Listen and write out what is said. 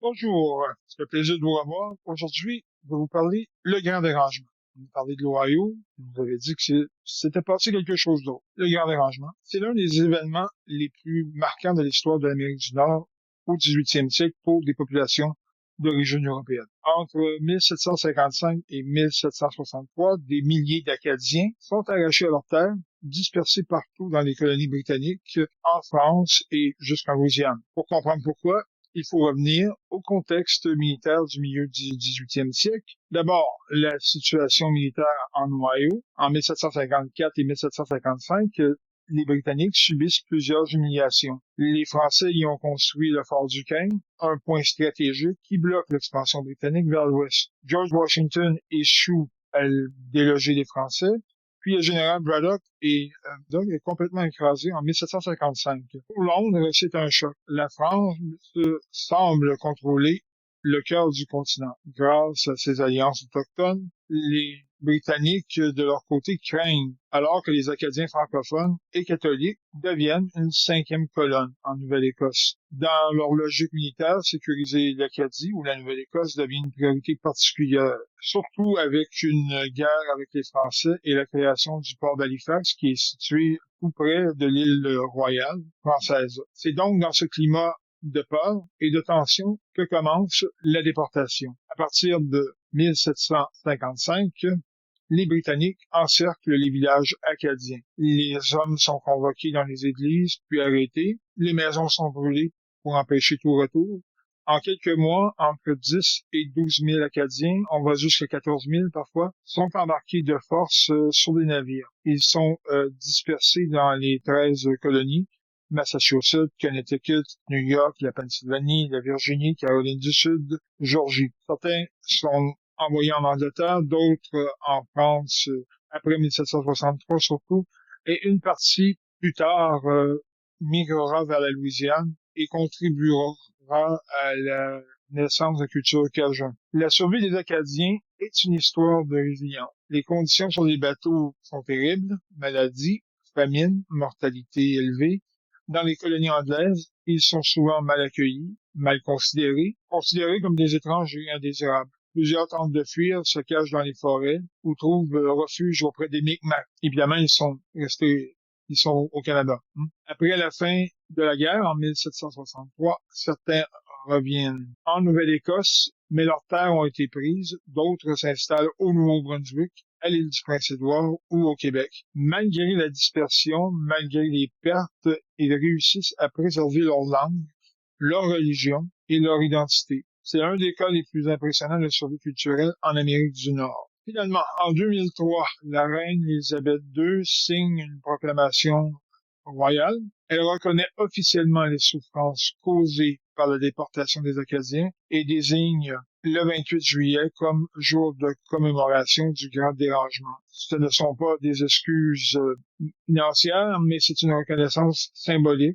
Bonjour, c'est un plaisir de vous revoir. Aujourd'hui, je vais vous parler le grand dérangement. Vous parlez de l'Ohio, vous avez dit que c'était passé quelque chose d'autre. Le grand dérangement, c'est l'un des événements les plus marquants de l'histoire de l'Amérique du Nord au 18e siècle pour des populations d'origine européenne. Entre 1755 et 1763, des milliers d'Acadiens sont arrachés à leurs terres, dispersés partout dans les colonies britanniques, en France et jusqu'en Louisiane. Pour comprendre pourquoi, il faut revenir au contexte militaire du milieu du 18e siècle. D'abord, la situation militaire en Ohio. En 1754 et 1755, les Britanniques subissent plusieurs humiliations. Les Français y ont construit le fort Duquesne, un point stratégique qui bloque l'expansion britannique vers l'ouest. George Washington échoue à déloger les Français, puis le général Braddock est complètement écrasé en 1755. Pour Londres, c'est un choc. La France semble contrôler le cœur du continent. Grâce à ses alliances autochtones, les Britanniques, de leur côté, craignent, alors que les Acadiens francophones et catholiques deviennent une cinquième colonne en Nouvelle-Écosse. Dans leur logique militaire, sécuriser l'Acadie ou la Nouvelle-Écosse devient une priorité particulière, surtout avec une guerre avec les Français et la création du port d'Halifax qui est situé tout près de l'île Royale française. C'est donc dans ce climat de peur et de tension que commence la déportation. À partir de 1755, les Britanniques encerclent les villages acadiens. Les hommes sont convoqués dans les églises, puis arrêtés. Les maisons sont brûlées pour empêcher tout retour. En quelques mois, entre 10 et 12 000 Acadiens, on va jusqu'à 14 000 parfois, sont embarqués de force sur des navires. Ils sont dispersés dans les 13 colonies, Massachusetts, Connecticut, New York, la Pennsylvanie, la Virginie, Caroline du Sud, Georgie. Certains sont envoyés en Angleterre, d'autres en France après 1763 surtout, et une partie plus tard migrera vers la Louisiane et contribuera à la naissance de la culture cajun. La survie des Acadiens est une histoire de résilience. Les conditions sur les bateaux sont terribles, maladies, famine, mortalité élevée. Dans les colonies anglaises, ils sont souvent mal accueillis, mal considérés comme des étrangers indésirables. Plusieurs tentent de fuir, se cachent dans les forêts ou trouvent refuge auprès des Micmacs. Évidemment, ils sont au Canada. Après la fin de la guerre, en 1763, certains reviennent en Nouvelle-Écosse, mais leurs terres ont été prises. D'autres s'installent au Nouveau-Brunswick, à l'île du Prince-Édouard ou au Québec. Malgré la dispersion, malgré les pertes, ils réussissent à préserver leur langue, leur religion et leur identité. C'est un des cas les plus impressionnants de survie culturelle en Amérique du Nord. Finalement, en 2003, la reine Élisabeth II signe une proclamation royale. Elle reconnaît officiellement les souffrances causées par la déportation des Acadiens et désigne le 28 juillet comme jour de commémoration du grand dérangement. Ce ne sont pas des excuses financières, mais c'est une reconnaissance symbolique